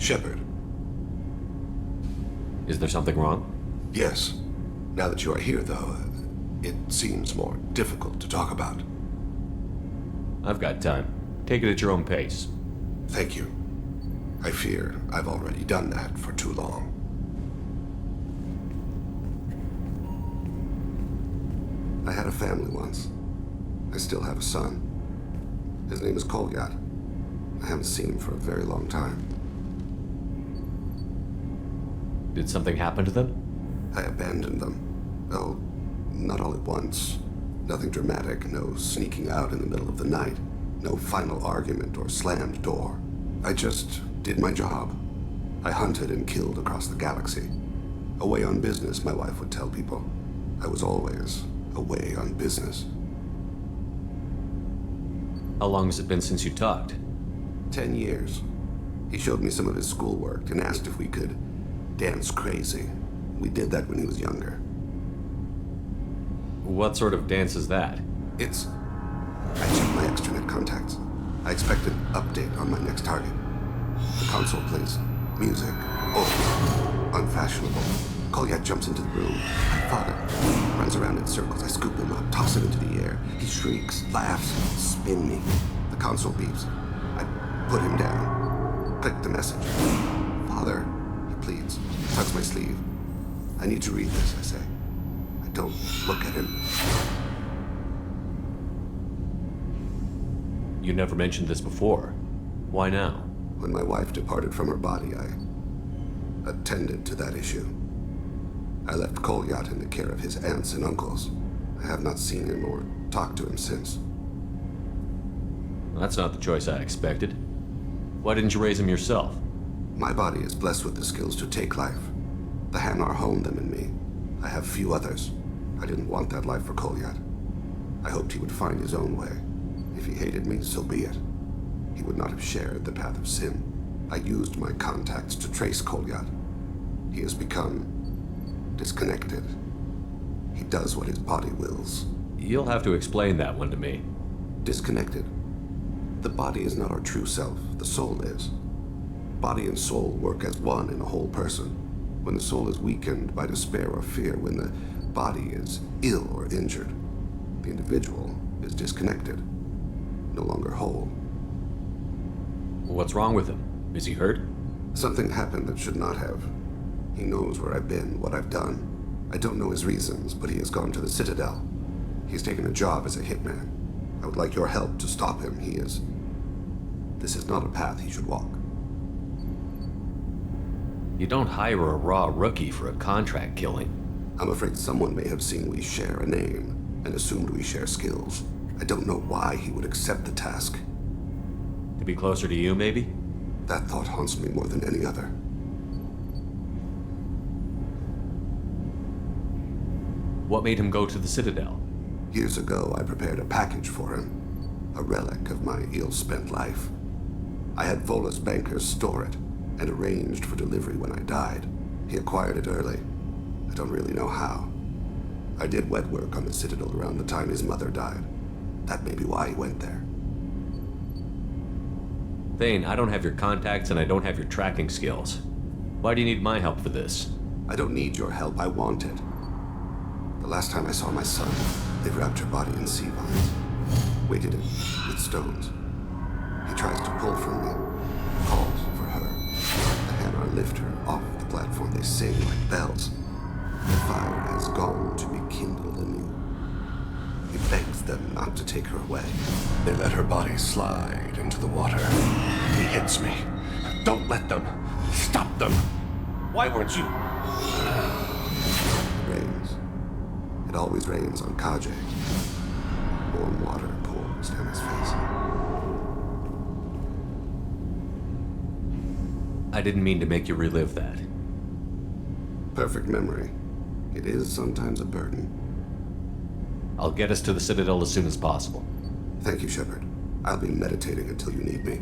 Shepard. Is there something wrong? Yes. Now that you are here, though, it seems more difficult to talk about. I've got time. Take it at your own pace. Thank you. I fear I've already done that for too long. I had a family once. I still have a son. His name is Kolyat. I haven't seen him for a very long time. Did something happen to them? I abandoned them. Oh, not all at once. Nothing dramatic, no sneaking out in the middle of the night, no final argument or slammed door. I just did my job. I hunted and killed across the galaxy. Away on business, my wife would tell people. I was always away on business. How long has it been since you talked? 10 years. He showed me some of his schoolwork and asked if we could dance crazy. We did that when he was younger. What sort of dance is that? I checked my extranet contacts. I expect an update on my next target. The console plays music. Oh, unfashionable. Kolyat jumps into the room. I fought him. Runs around in circles. I scoop him up, toss him into the air. He shrieks, laughs, spin me. The console beeps. I put him down. Click the message. Father, he pleads. Tugs my sleeve. I need to read this, I say. I don't look at him. You never mentioned this before. Why now? When my wife departed from her body, I attended to that issue. I left Kolyat in the care of his aunts and uncles. I have not seen him or talked to him since. That's not the choice I expected. Why didn't you raise him yourself? My body is blessed with the skills to take life. The Hanar honed them in me. I have few others. I didn't want that life for Kolyat. I hoped he would find his own way. If he hated me, so be it. He would not have shared the path of sin. I used my contacts to trace Kolyat. He has become disconnected. He does what his body wills. You'll have to explain that one to me. Disconnected. The body is not our true self. The soul is. Body and soul work as one in a whole person. When the soul is weakened by despair or fear, when the body is ill or injured, the individual is disconnected, no longer whole. What's wrong with him? Is he hurt? Something happened that should not have. He knows where I've been, what I've done. I don't know his reasons, but he has gone to the Citadel. He's taken a job as a hitman. I would like your help to stop him. This is not a path he should walk. You don't hire a raw rookie for a contract killing. I'm afraid someone may have seen we share a name and assumed we share skills. I don't know why he would accept the task. To be closer to you, maybe? That thought haunts me more than any other. What made him go to the Citadel? Years ago, I prepared a package for him. A relic of my ill-spent life. I had Volus bankers store it and arranged for delivery when I died. He acquired it early. I don't really know how. I did wet work on the Citadel around the time his mother died. That may be why he went there. Thane, I don't have your contacts and I don't have your tracking skills. Why do you need my help for this? I don't need your help. I want it. The last time I saw my son, they wrapped her body in sea vines, weighted it with stones. He tries to pull from me, calls for her. The Hanar lift her off the platform. They sing like bells. The fire has gone to be kindled anew. He begs them not to take her away. They let her body slide into the water. He hits me. Don't let them. Stop them. Why weren't you? It rains. It always rains on Kajay. Warm water pours down his face. I didn't mean to make you relive that. Perfect memory. It is sometimes a burden. I'll get us to the Citadel as soon as possible. Thank you, Shepard. I'll be meditating until you need me.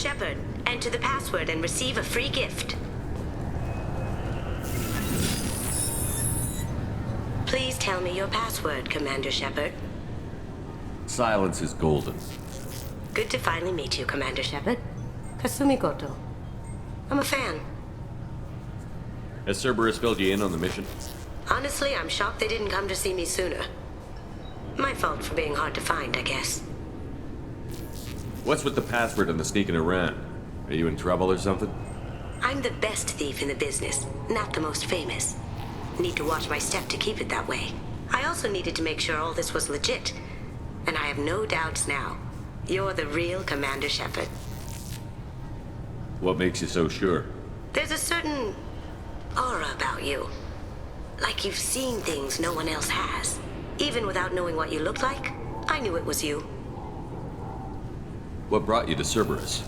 Shepard. Enter the password and receive a free gift. Please tell me your password, Commander Shepard. Silence is golden. Good to finally meet you, Commander Shepard. Kasumi Goto. I'm a fan. Has Cerberus filled you in on the mission? Honestly, I'm shocked they didn't come to see me sooner. My fault for being hard to find, I guess. What's with the password and the sneaking around? Are you in trouble or something? I'm the best thief in the business, not the most famous. Need to watch my step to keep it that way. I also needed to make sure all this was legit. And I have no doubts now. You're the real Commander Shepard. What makes you so sure? There's a certain aura about you. Like you've seen things no one else has. Even without knowing what you looked like, I knew it was you. What brought you to Cerberus?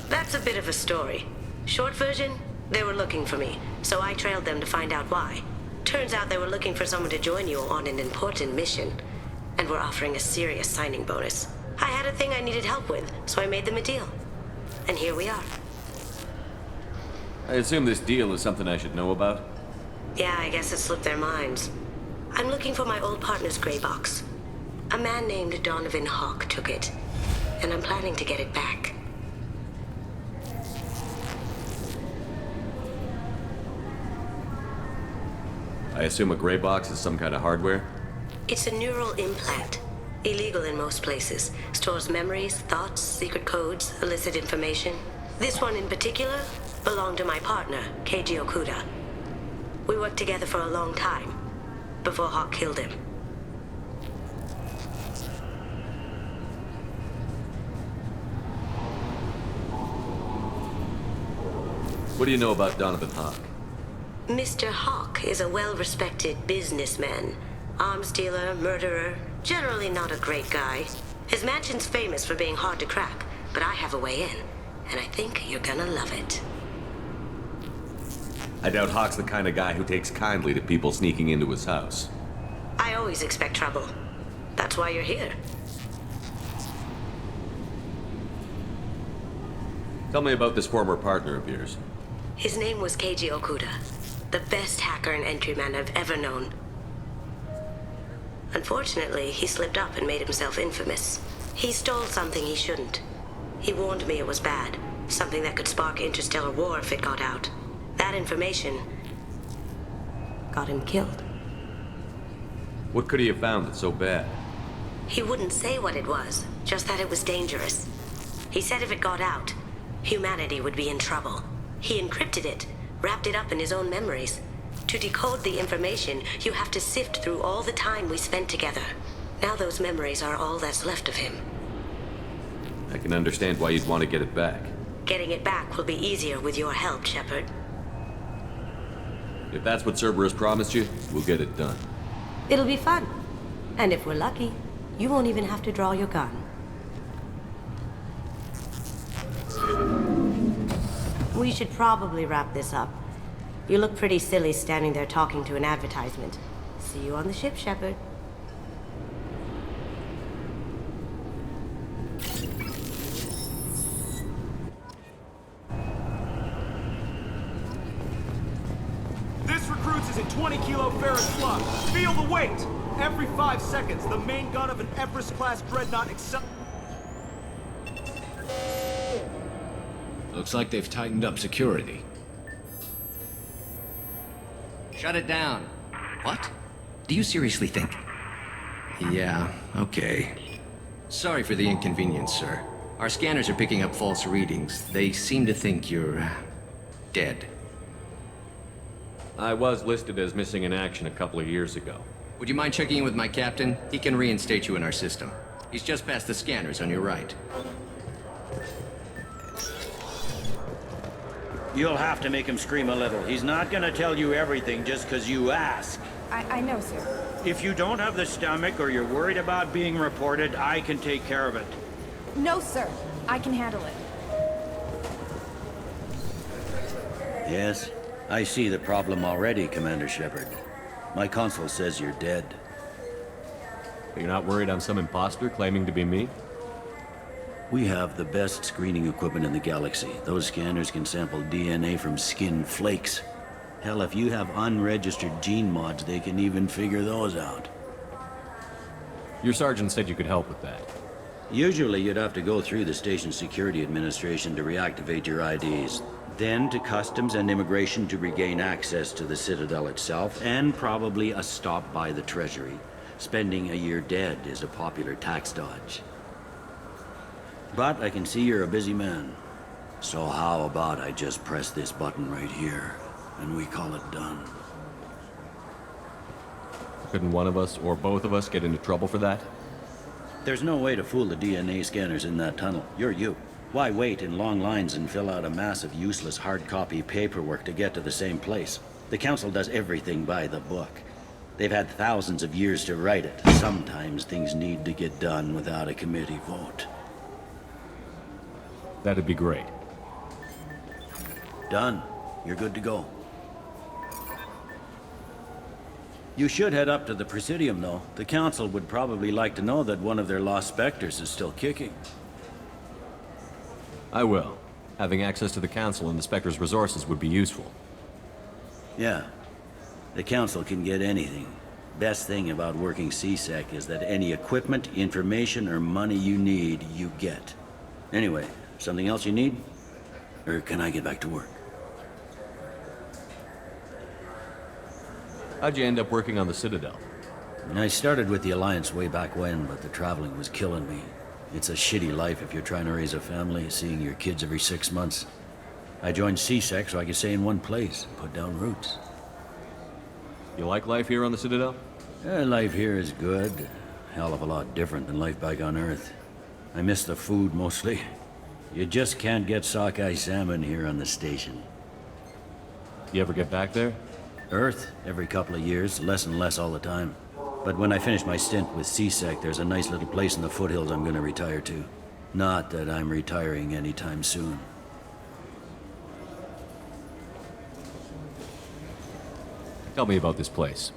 That's a bit of a story. Short version, they were looking for me, so I trailed them to find out why. Turns out they were looking for someone to join you on an important mission, and were offering a serious signing bonus. I had a thing I needed help with, so I made them a deal. And here we are. I assume this deal is something I should know about? Yeah, I guess it slipped their minds. I'm looking for my old partner's gray box. A man named Donovan Hawk took it, and I'm planning to get it back. I assume a gray box is some kind of hardware? It's a neural implant. Illegal in most places. Stores memories, thoughts, secret codes, illicit information. This one in particular belonged to my partner, Keiji Okuda. We worked together for a long time, before Hawk killed him. What do you know about Donovan Hawk? Mr. Hawk is a well-respected businessman. Arms dealer, murderer, generally not a great guy. His mansion's famous for being hard to crack, but I have a way in, and I think you're gonna love it. I doubt Hawk's the kind of guy who takes kindly to people sneaking into his house. I always expect trouble. That's why you're here. Tell me about this former partner of yours. His name was Keiji Okuda, the best hacker and entryman I've ever known. Unfortunately, he slipped up and made himself infamous. He stole something he shouldn't. He warned me it was bad, something that could spark interstellar war if it got out. That information got him killed. What could he have found that's so bad? He wouldn't say what it was, just that it was dangerous. He said if it got out, humanity would be in trouble. He encrypted it, wrapped it up in his own memories. To decode the information, you have to sift through all the time we spent together. Now those memories are all that's left of him. I can understand why you'd want to get it back. Getting it back will be easier with your help, Shepard. If that's what Cerberus promised you, we'll get it done. It'll be fun. And if we're lucky, you won't even have to draw your gun. We should probably wrap this up. You look pretty silly standing there talking to an advertisement. See you on the ship, Shepard. This recruits is a 20-kilo ferrous slug. Feel the weight! Every 5 seconds, the main gun of an Everest-class dreadnought Looks like they've tightened up security. Shut it down. What? Do you seriously think? Yeah, okay. Sorry for the inconvenience, sir. Our scanners are picking up false readings. They seem to think you're dead. I was listed as missing in action a couple of years ago. Would you mind checking in with my captain? He can reinstate you in our system. He's just past the scanners on your right. You'll have to make him scream a little. He's not gonna tell you everything just because you ask. I know, sir. If you don't have the stomach or you're worried about being reported, I can take care of it. No, sir. I can handle it. Yes, I see the problem already, Commander Shepard. My console says you're dead. You're not worried I'm some imposter claiming to be me? We have the best screening equipment in the galaxy. Those scanners can sample DNA from skin flakes. Hell, if you have unregistered gene mods, they can even figure those out. Your sergeant said you could help with that. Usually you'd have to go through the station security administration to reactivate your IDs. Then to customs and immigration to regain access to the Citadel itself, and probably a stop by the Treasury. Spending a year dead is a popular tax dodge. But I can see you're a busy man. So how about I just press this button right here, and we call it done? Couldn't one of us, or both of us, get into trouble for that? There's no way to fool the DNA scanners in that tunnel. You're you. Why wait in long lines and fill out a massive useless hard copy paperwork to get to the same place? The Council does everything by the book. They've had thousands of years to write it. Sometimes things need to get done without a committee vote. That'd be great. Done. You're good to go. You should head up to the Presidium, though. The Council would probably like to know that one of their lost specters is still kicking. I will. Having access to the Council and the Spectre's resources would be useful. Yeah. The Council can get anything. Best thing about working CSEC is that any equipment, information, or money you need, you get. Anyway, something else you need? Or can I get back to work? How'd you end up working on the Citadel? I started with the Alliance way back when, but the traveling was killing me. It's a shitty life if you're trying to raise a family, seeing your kids every 6 months. I joined CSEC so I could stay in one place and put down roots. You like life here on the Citadel? Life here is good. Hell of a lot different than life back on Earth. I miss the food mostly. You just can't get sockeye salmon here on the station. You ever get back there? Earth, every couple of years, less and less all the time. But when I finish my stint with CSEC, there's a nice little place in the foothills I'm gonna retire to. Not that I'm retiring anytime soon. Tell me about this place.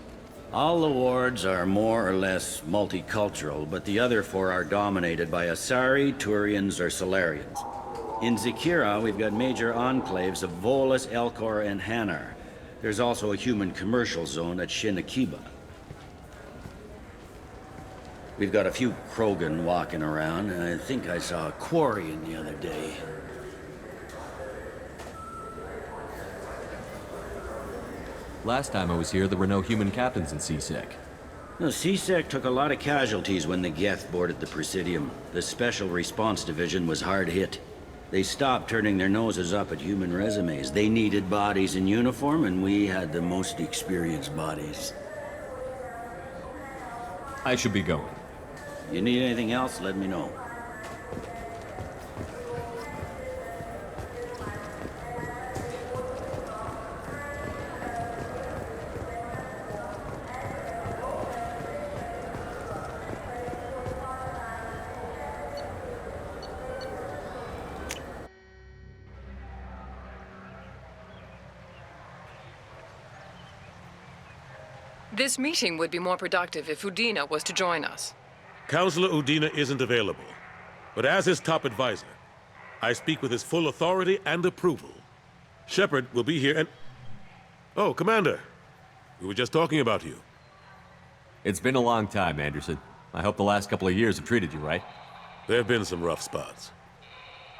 All the wards are more or less multicultural, but the other 4 are dominated by Asari, Turians, or Solarians. In Zakira, we've got major enclaves of Volus, Elcor, and Hanar. There's also a human commercial zone at Shinakiba. We've got a few Krogan walking around, and I think I saw a Quarian the other day. Last time I was here, there were no human captains in CSEC. No, CSEC took a lot of casualties when the Geth boarded the Presidium. The Special Response Division was hard hit. They stopped turning their noses up at human resumes. They needed bodies in uniform, and we had the most experienced bodies. I should be going. You need anything else, let me know. This meeting would be more productive if Udina was to join us. Counselor Udina isn't available, but as his top advisor, I speak with his full authority and approval. Shepard will be here and... Oh, Commander. We were just talking about you. It's been a long time, Anderson. I hope the last couple of years have treated you right. There have been some rough spots.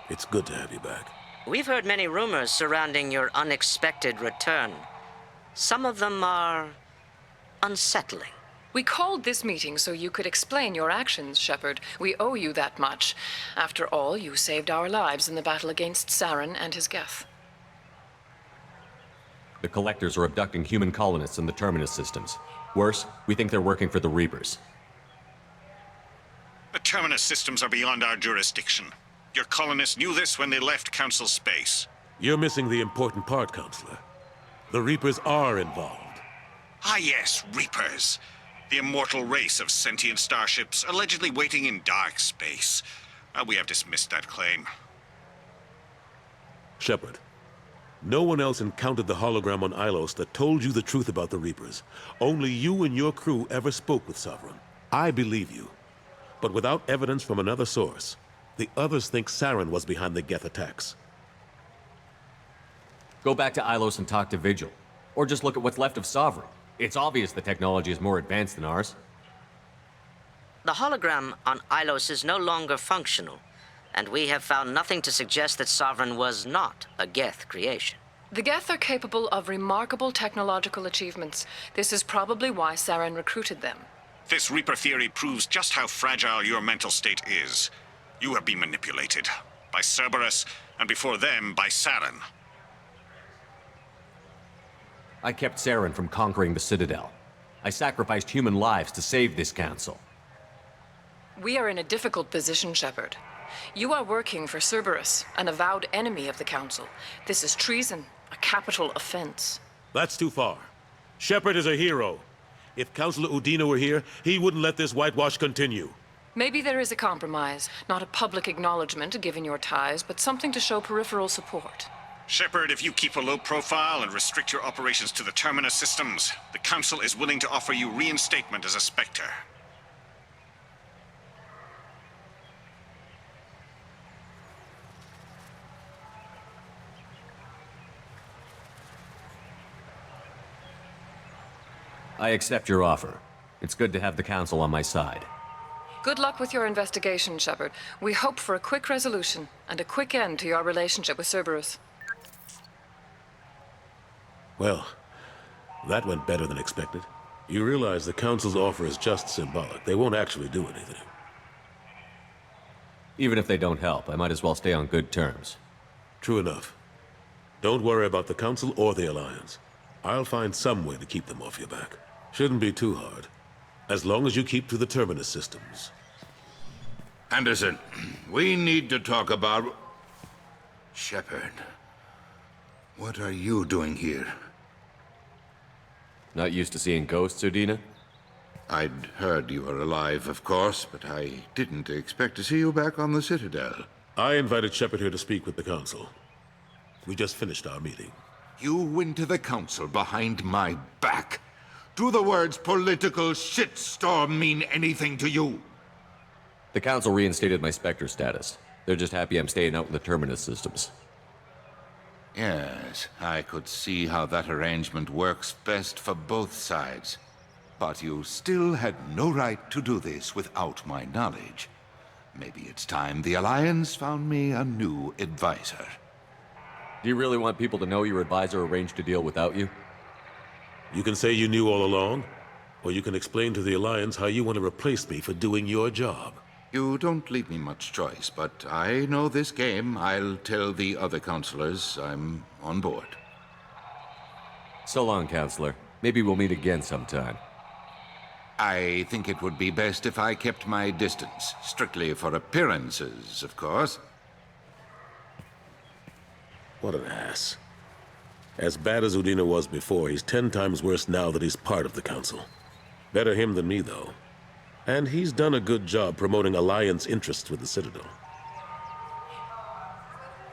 It's good to have you back. We've heard many rumors surrounding your unexpected return. Some of them are unsettling. We called this meeting so you could explain your actions, Shepard. We owe you that much. After all, you saved our lives in the battle against Saren and his Geth. The Collectors are abducting human colonists in the Terminus systems. Worse, we think they're working for the Reapers. The Terminus systems are beyond our jurisdiction. Your colonists knew this when they left Council space. You're missing the important part, Counselor. The Reapers are involved. Ah yes, Reapers. The immortal race of sentient starships allegedly waiting in dark space. We have dismissed that claim. Shepard, no one else encountered the hologram on Ilos that told you the truth about the Reapers. Only you and your crew ever spoke with Sovereign. I believe you. But without evidence from another source, The others think Saren was behind the Geth attacks. Go back to Ilos and talk to Vigil. Or just look at what's left of Sovereign. It's obvious the technology is more advanced than ours. The hologram on Ilos is no longer functional, and we have found nothing to suggest that Sovereign was not a Geth creation. The Geth are capable of remarkable technological achievements. This is probably why Saren recruited them. This Reaper theory proves just how fragile your mental state is. You have been manipulated. By Cerberus, and before them, by Saren. I kept Saren from conquering the Citadel. I sacrificed human lives to save this council. We are in a difficult position, Shepard. You are working for Cerberus, an avowed enemy of the Council. This is treason, a capital offense. That's too far. Shepard is a hero. If Councilor Udina were here, he wouldn't let this whitewash continue. Maybe there is a compromise. Not a public acknowledgement given your ties, but something to show peripheral support. Shepard, if you keep a low profile and restrict your operations to the Terminus systems, the Council is willing to offer you reinstatement as a Spectre. I accept your offer. It's good to have the Council on my side. Good luck with your investigation, Shepard. We hope for a quick resolution and a quick end to your relationship with Cerberus. Well, that went better than expected. You realize the Council's offer is just symbolic. They won't actually do anything. Even if they don't help, I might as well stay on good terms. True enough. Don't worry about the Council or the Alliance. I'll find some way to keep them off your back. Shouldn't be too hard. As long as you keep to the Terminus systems. Anderson, we need to talk about... Shepard. What are you doing here? Not used to seeing ghosts, Udina? I'd heard you were alive, of course, but I didn't expect to see you back on the Citadel. I invited Shepard here to speak with the Council. We just finished our meeting. You went to the Council behind my back. Do the words political shitstorm mean anything to you? The Council reinstated my Spectre status. They're just happy I'm staying out with the Terminus systems. Yes, I could see how that arrangement works best for both sides. But you still had no right to do this without my knowledge. Maybe it's time the Alliance found me a new advisor. Do you really want people to know your advisor arranged a deal without you? You can say you knew all along, or you can explain to the Alliance how you want to replace me for doing your job. You don't leave me much choice, but I know this game. I'll tell the other counselors I'm on board. So long, Counselor. Maybe we'll meet again sometime. I think it would be best if I kept my distance. Strictly for appearances, of course. What an ass. As bad as Udina was before, he's 10 times worse now that he's part of the Council. Better him than me, though. And he's done a good job promoting Alliance interests with the Citadel.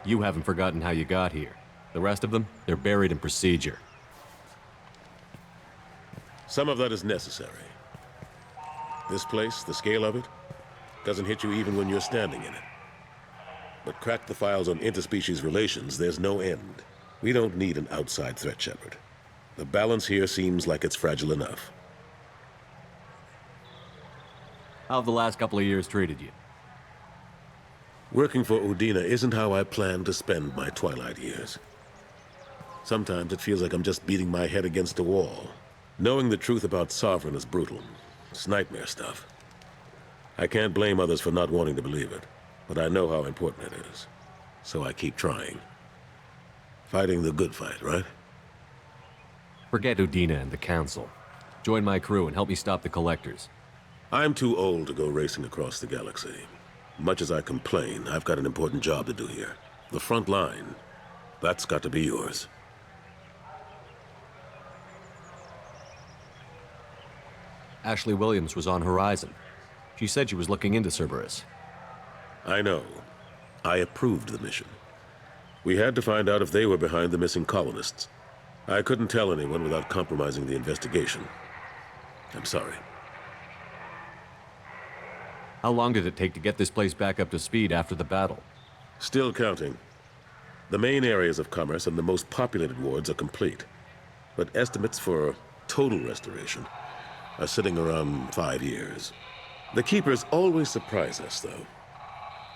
You haven't forgotten how you got here. The rest of them, they're buried in procedure. Some of that is necessary. This place, the scale of it, doesn't hit you even when you're standing in it. But crack the files on interspecies relations, there's no end. We don't need an outside threat, Shepard. The balance here seems like it's fragile enough. How have the last couple of years treated you? Working for Udina isn't how I plan to spend my twilight years. Sometimes it feels like I'm just beating my head against a wall. Knowing the truth about Sovereign is brutal. It's nightmare stuff. I can't blame others for not wanting to believe it, but I know how important it is. So I keep trying. Fighting the good fight, right? Forget Udina and the Council. Join my crew and help me stop the Collectors. I'm too old to go racing across the galaxy. Much as I complain, I've got an important job to do here. The front line, that's got to be yours. Ashley Williams was on Horizon. She said she was looking into Cerberus. I know. I approved the mission. We had to find out if they were behind the missing colonists. I couldn't tell anyone without compromising the investigation. I'm sorry. How long did it take to get this place back up to speed after the battle? Still counting. The main areas of commerce and the most populated wards are complete. But estimates for total restoration are sitting around 5 years. The Keepers always surprise us, though.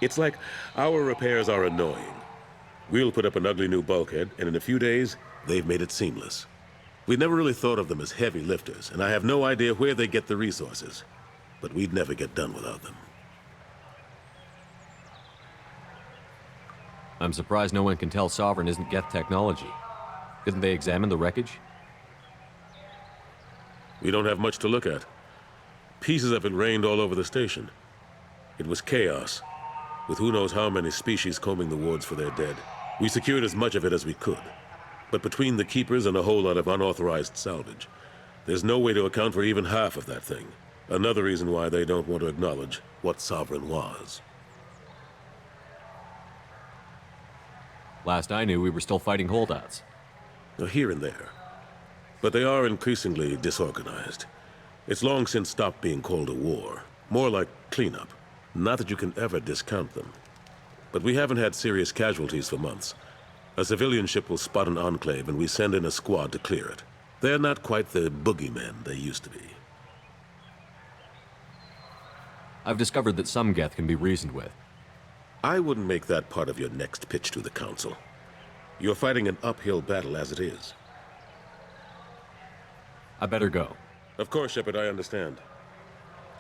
It's like our repairs are annoying. We'll put up an ugly new bulkhead, and in a few days, they've made it seamless. We never really thought of them as heavy lifters, and I have no idea where they get the resources. But we'd never get done without them. I'm surprised no one can tell Sovereign isn't Geth technology. Didn't they examine the wreckage? We don't have much to look at. Pieces of it rained all over the station. It was chaos, with who knows how many species combing the wards for their dead. We secured as much of it as we could. But between the Keepers and a whole lot of unauthorized salvage, there's no way to account for even half of that thing. Another reason why they don't want to acknowledge what Sovereign was. Last I knew, we were still fighting holdouts. Here and there. But they are increasingly disorganized. It's long since stopped being called a war. More like cleanup. Not that you can ever discount them. But we haven't had serious casualties for months. A civilian ship will spot an enclave and we send in a squad to clear it. They're not quite the boogeymen they used to be. I've discovered that some Geth can be reasoned with. I wouldn't make that part of your next pitch to the Council. You're fighting an uphill battle as it is. I better go. Of course, Shepard, I understand.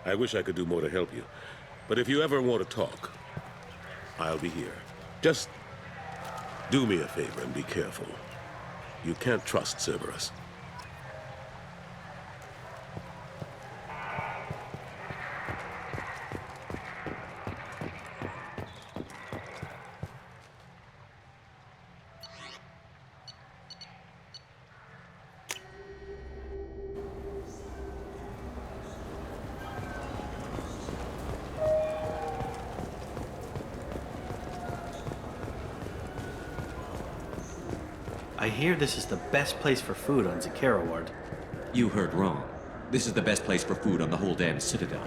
I wish I could do more to help you. But if you ever want to talk, I'll be here. Just do me a favor and be careful. You can't trust Cerberus. I hear this is the best place for food on Zakera Ward. You heard wrong. This is the best place for food on the whole damn Citadel.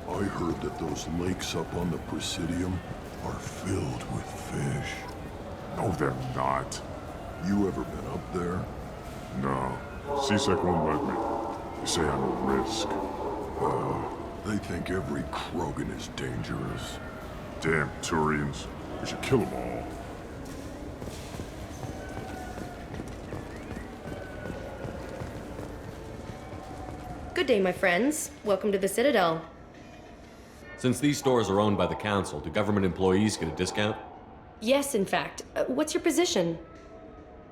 I heard that those lakes up on the Presidium are filled with fish. No, they're not. You ever been up there? No. CSEC won't let me. They say I'm a risk. They think every Krogan is dangerous. Damn Turians. We should kill them all. Good day, my friends. Welcome to the Citadel. Since these stores are owned by the Council, do government employees get a discount? Yes, in fact. What's your position?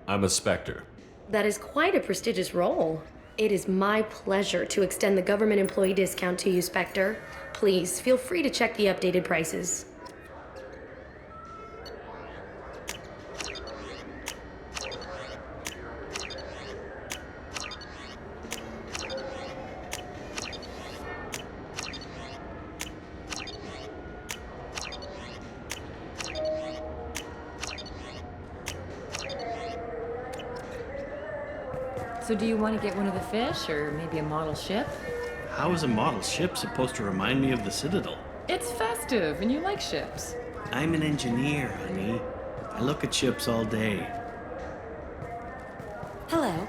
I'm a Spectre. That is quite a prestigious role. It is my pleasure to extend the government employee discount to you, Spectre. Please, feel free to check the updated prices. So do you want to get one of the fish, or maybe a model ship? How is a model ship supposed to remind me of the Citadel? It's festive, and you like ships. I'm an engineer, honey. I look at ships all day. Hello.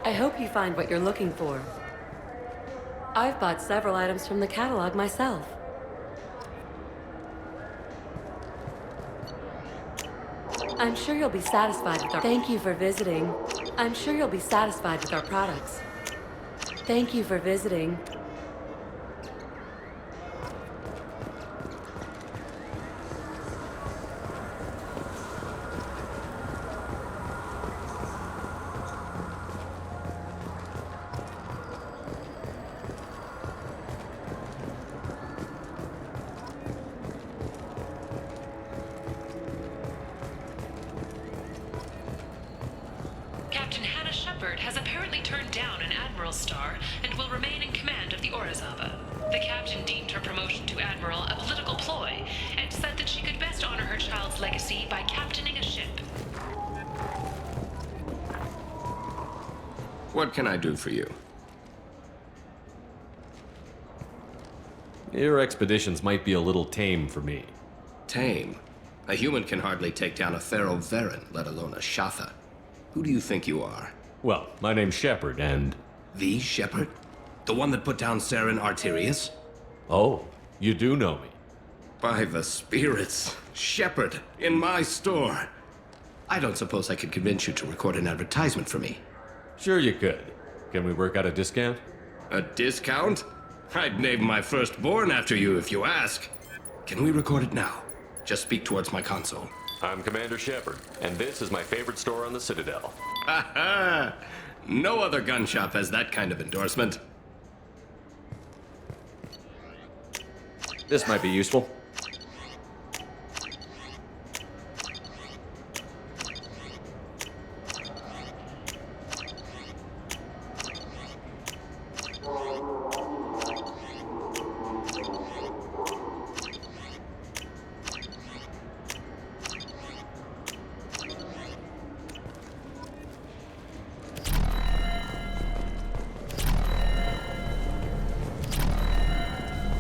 I hope you find what you're looking for. I've bought several items from the catalog myself. I'm sure you'll be satisfied with our... Thank you for visiting. I'm sure you'll be satisfied with our products. Thank you for visiting. Captain Hannah Shepard Shepard has apparently turned down an Admiral's star and will remain in command of the Orizaba. The captain deemed her promotion to Admiral a political ploy and said that she could best honor her child's legacy by captaining a ship. What can I do for you? Your expeditions might be a little tame for me. Tame? A human can hardly take down a Pharaoh Varen, let alone a Shatha. Who do you think you are? Well, my name's Shepard, and... The Shepard? The one that put down Saren Arterius? Oh, you do know me. By the spirits, Shepard, in my store. I don't suppose I could convince you to record an advertisement for me. Sure you could. Can we work out a discount? A discount? I'd name my firstborn after you if you ask. Can we record it now? Just speak towards my console. I'm Commander Shepard, and this is my favorite store on the Citadel. Ha ha! No other gun shop has that kind of endorsement. This might be useful.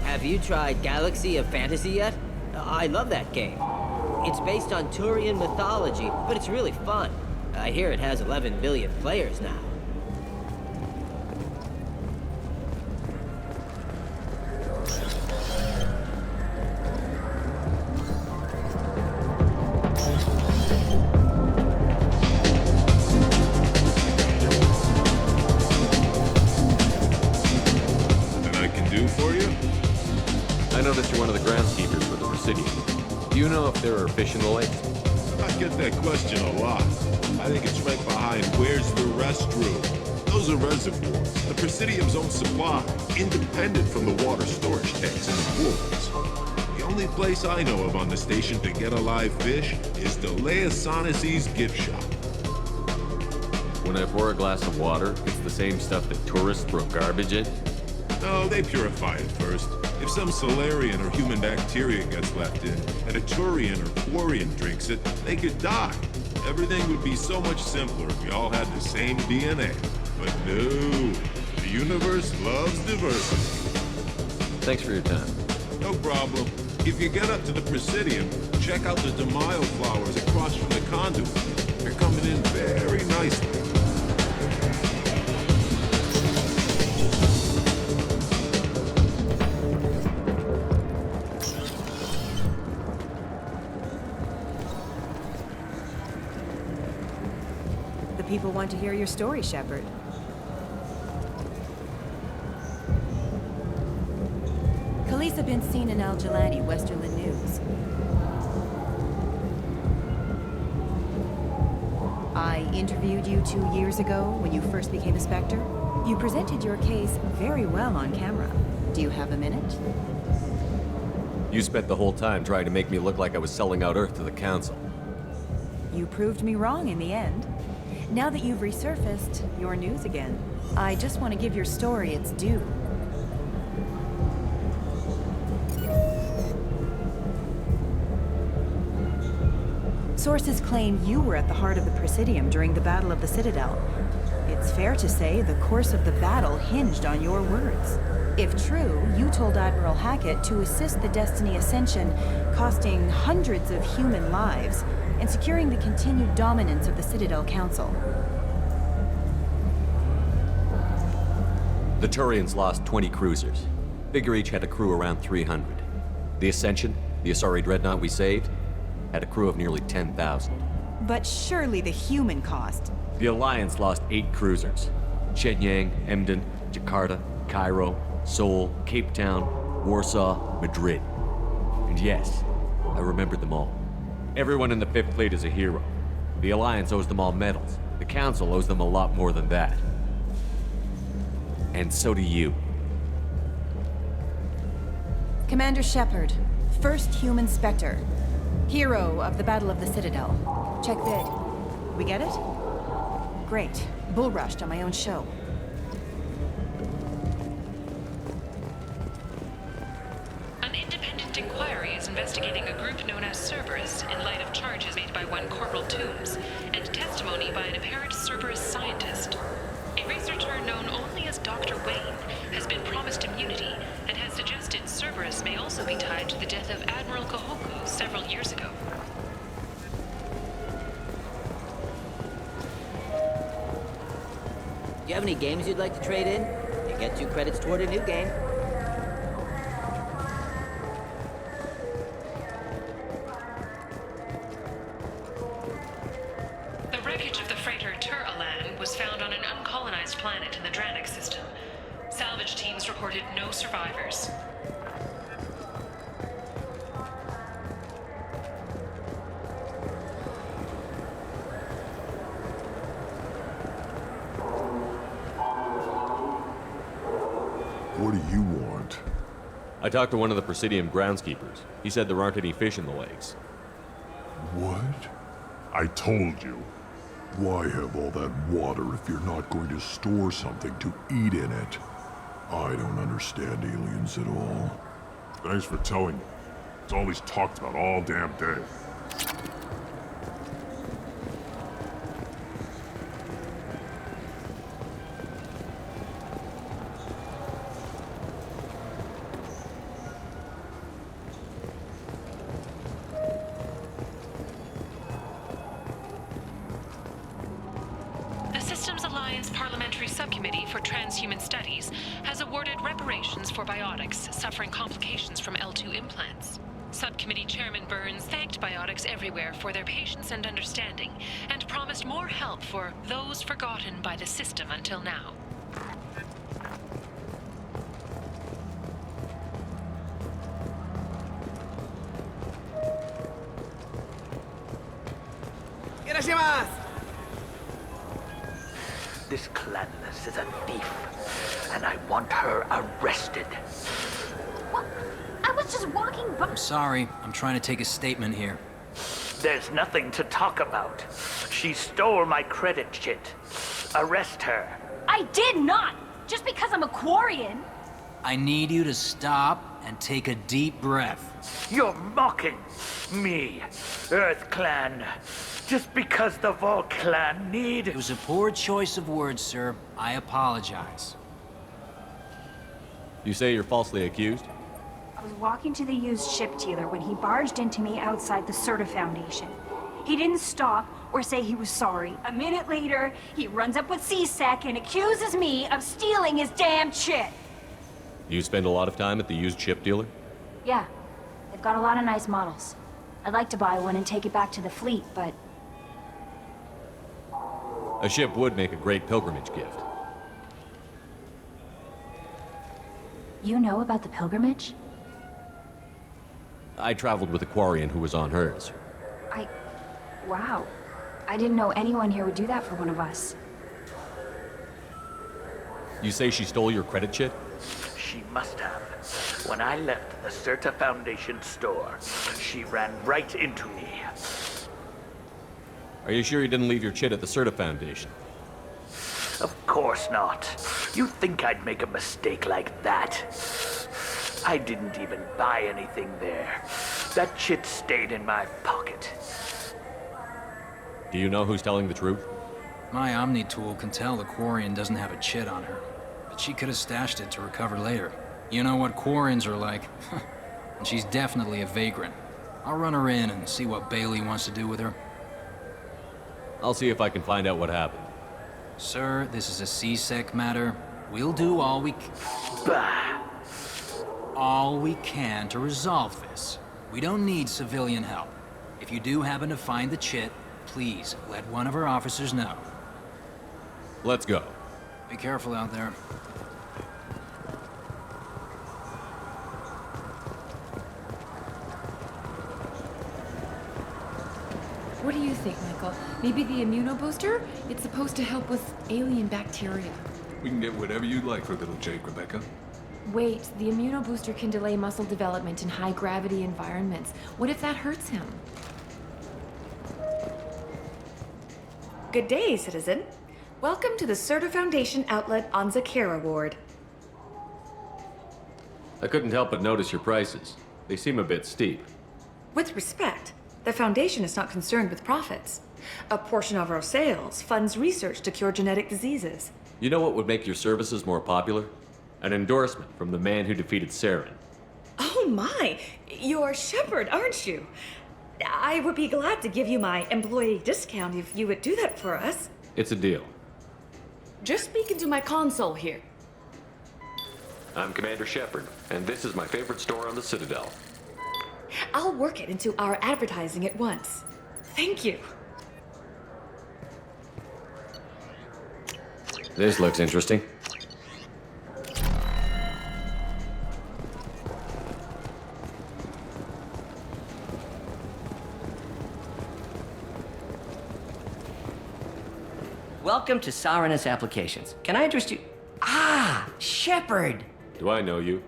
Have you tried Galaxy of Fantasy yet? I love that game. It's based on Turian mythology, but it's really fun. I hear it has 11 billion players now. Nothing I can do for you? I noticed you're one of the groundskeepers for the Presidium. Do you know if there are fish in the lake? I get that question a lot. I think it's right behind where's the restroom. Those are reservoirs, the Presidium's own supply, independent from the water storage tanks and pools. The only place I know of on the station to get a live fish is the Leosanisi's gift shop. When I pour a glass of water, it's the same stuff that tourists throw garbage in? No, they purify it first. If some Solarian or human bacteria gets left in, and a Turian or Quarian drinks it, they could die. Everything would be so much simpler if we all had the same DNA. But no, the universe loves diversity. Thanks for your time. No problem. If you get up to the Presidium, check out the Demaio flowers across from the conduit. They're coming in very nicely. People want to hear your story, Shepard. Khaleesa been seen in Al Jelani, Westerland News. I interviewed you 2 years ago when you first became a Spectre. You presented your case very well on camera. Do you have a minute? You spent the whole time trying to make me look like I was selling out Earth to the Council. You proved me wrong in the end. Now that you've resurfaced, you're news again. I just want to give your story its due. Sources claim you were at the heart of the Presidium during the Battle of the Citadel. It's fair to say the course of the battle hinged on your words. If true, you told Admiral Hackett to assist the Destiny Ascension, costing hundreds of human lives, and securing the continued dominance of the Citadel Council. The Turians lost 20 cruisers. Figure each had a crew around 300. The Ascension, the Asari dreadnought we saved, had a crew of nearly 10,000. But surely the human cost. The Alliance lost 8 cruisers. Shenyang, Emden, Jakarta, Cairo, Seoul, Cape Town, Warsaw, Madrid. And yes, I remembered them all. Everyone in the 5th Fleet is a hero. The Alliance owes them all medals. The Council owes them a lot more than that. And so do you. Commander Shepard, first human Spectre. Hero of the Battle of the Citadel. Check vid. We get it? Great. Bull rushed on my own show. An independent inquiry is investigating a group known as Cerberus in light of charges made by one Corporal Toombs and testimony by an apparent Cerberus scientist. A researcher known only as Dr. Wayne has been promised immunity and has suggested Cerberus may also be tied to the death of Admiral Kahoku several years ago. Do you have any games you'd like to trade in? You get 2 credits toward a new game. The wreckage of the freighter Tur-Alan was found on an uncolonized planet in the Dranik system. Salvage teams reported no survivors. What do you want? I talked to one of the Presidium groundskeepers. He said there aren't any fish in the lakes. What? I told you. Why have all that water if you're not going to store something to eat in it? I don't understand aliens at all. Thanks for telling me. It's all he's talked about all damn day. The Systems Alliance Parliamentary Subcommittee for Transhuman Studies has awarded reparations for biotics suffering complications from L2 implants. Subcommittee Chairman Burns thanked biotics everywhere for their patience and understanding, and promised more help for those forgotten by the system until now. This Clanless is a thief, and I want her arrested. What? I was just walking by. I'm sorry. I'm trying to take a statement here. There's nothing to talk about. She stole my credit chit. Arrest her. I did not! Just because I'm a Quarian! I need you to stop and take a deep breath. You're mocking me, Earth Clan. Just because the Vol Clan need... It was a poor choice of words, sir. I apologize. You say you're falsely accused? I was walking to the used ship dealer when he barged into me outside the Serta Foundation. He didn't stop or say he was sorry. A minute later, he runs up with C-Sec and accuses me of stealing his damn chit. You spend a lot of time at the used ship dealer? Yeah, they've got a lot of nice models. I'd like to buy one and take it back to the fleet, but... A ship would make a great pilgrimage gift. You know about the pilgrimage? I traveled with a Quarian who was on hers. Wow. I didn't know anyone here would do that for one of us. You say she stole your credit chit? She must have. When I left the Serta Foundation store, she ran right into me. Are you sure you didn't leave your chit at the Serta Foundation? Of course not. You think I'd make a mistake like that? I didn't even buy anything there. That chit stayed in my pocket. Do you know who's telling the truth? My Omni tool can tell the Quarian doesn't have a chit on her, but she could have stashed it to recover later. You know what Quarians are like. And she's definitely a vagrant. I'll run her in and see what Bailey wants to do with her. I'll see if I can find out what happened. Sir, this is a C-Sec matter. We'll do all we can to resolve this. We don't need civilian help. If you do happen to find the chit, please let one of our officers know. Let's go. Be careful out there. What do you think, Michael? Maybe the immunobooster? It's supposed to help with alien bacteria. We can get whatever you'd like for little Jake, Rebecca. Wait, the immunobooster can delay muscle development in high-gravity environments. What if that hurts him? Good day, citizen. Welcome to the Certa Foundation outlet on Zakera Ward. I couldn't help but notice your prices. They seem a bit steep. With respect, the Foundation is not concerned with profits. A portion of our sales funds research to cure genetic diseases. You know what would make your services more popular? An endorsement from the man who defeated Saren. Oh my! You're Shepard, aren't you? I would be glad to give you my employee discount if you would do that for us. It's a deal. Just speak into my console here. I'm Commander Shepard, and this is my favorite store on the Citadel. I'll work it into our advertising at once. Thank you. This looks interesting. Welcome to Sarenus Applications. Can I interest you? Ah, Shepard! Do I know you?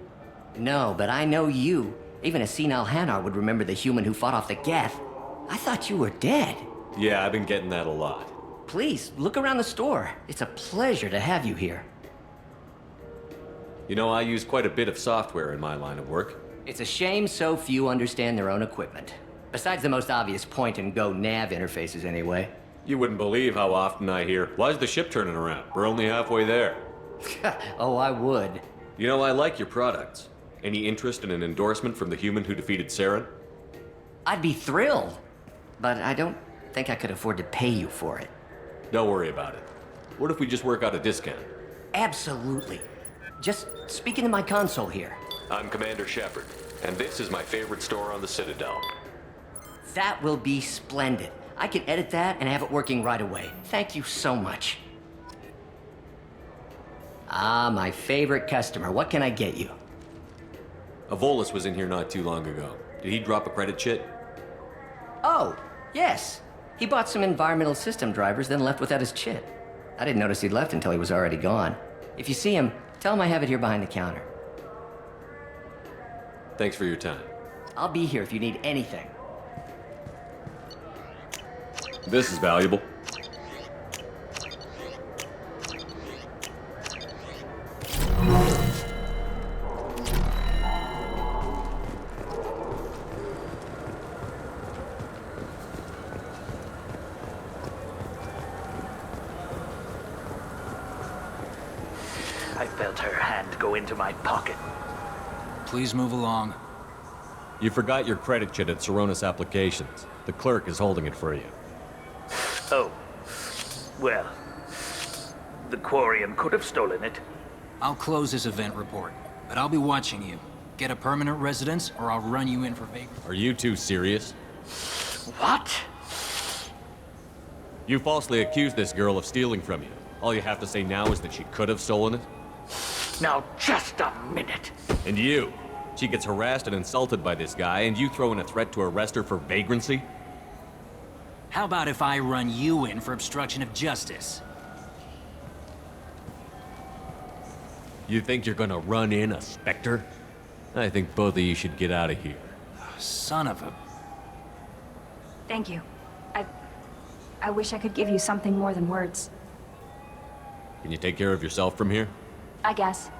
No, but I know you. Even a senile Hanar would remember the human who fought off the Geth. I thought you were dead. Yeah, I've been getting that a lot. Please, look around the store. It's a pleasure to have you here. You know, I use quite a bit of software in my line of work. It's a shame so few understand their own equipment. Besides the most obvious point-and-go nav interfaces, anyway. You wouldn't believe how often I hear, "Why's the ship turning around? We're only halfway there." Oh, I would. You know, I like your products. Any interest in an endorsement from the human who defeated Saren? I'd be thrilled. But I don't think I could afford to pay you for it. Don't worry about it. What if we just work out a discount? Absolutely. Just speak into my console here. I'm Commander Shepard, and this is my favorite store on the Citadel. That will be splendid. I can edit that and have it working right away. Thank you so much. Ah, my favorite customer. What can I get you? Volus was in here not too long ago. Did he drop a credit chit? Oh, yes. He bought some environmental system drivers, then left without his chit. I didn't notice he'd left until he was already gone. If you see him, tell him I have it here behind the counter. Thanks for your time. I'll be here if you need anything. This is valuable. I felt her hand go into my pocket. Please move along. You forgot your credit chit at Sarenus Applications. The clerk is holding it for you. Oh. Well, the Quarian could have stolen it. I'll close this event report, but I'll be watching you. Get a permanent residence, or I'll run you in for vagrancy. Are you two serious? What? You falsely accused this girl of stealing from you. All you have to say now is that she could have stolen it? Now, just a minute. And you? She gets harassed and insulted by this guy, and you throw in a threat to arrest her for vagrancy? How about if I run you in for obstruction of justice? You think you're gonna run in a Spectre? I think both of you should get out of here. Son of a... Thank you. I wish I could give you something more than words. Can you take care of yourself from here? I guess.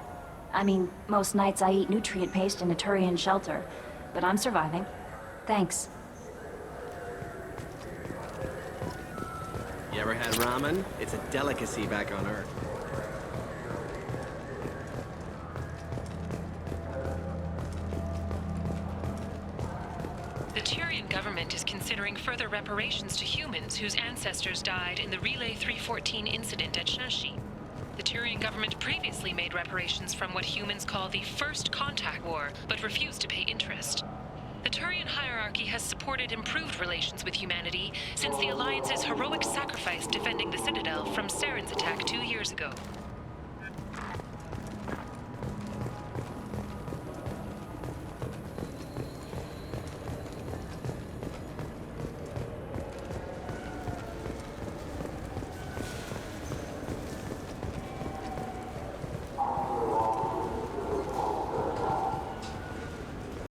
I mean, most nights I eat nutrient paste in a Turian shelter, but I'm surviving. Thanks. You ever had ramen? It's a delicacy back on Earth. The Turian government is considering further reparations to humans whose ancestors died in the Relay 314 incident at Shashi. The Turian government previously made reparations from what humans call the First Contact War, but refused to pay interest. The Turian hierarchy has supported improved relations with humanity since the Alliance's heroic sacrifice defending the Citadel from Saren's attack 2 years ago.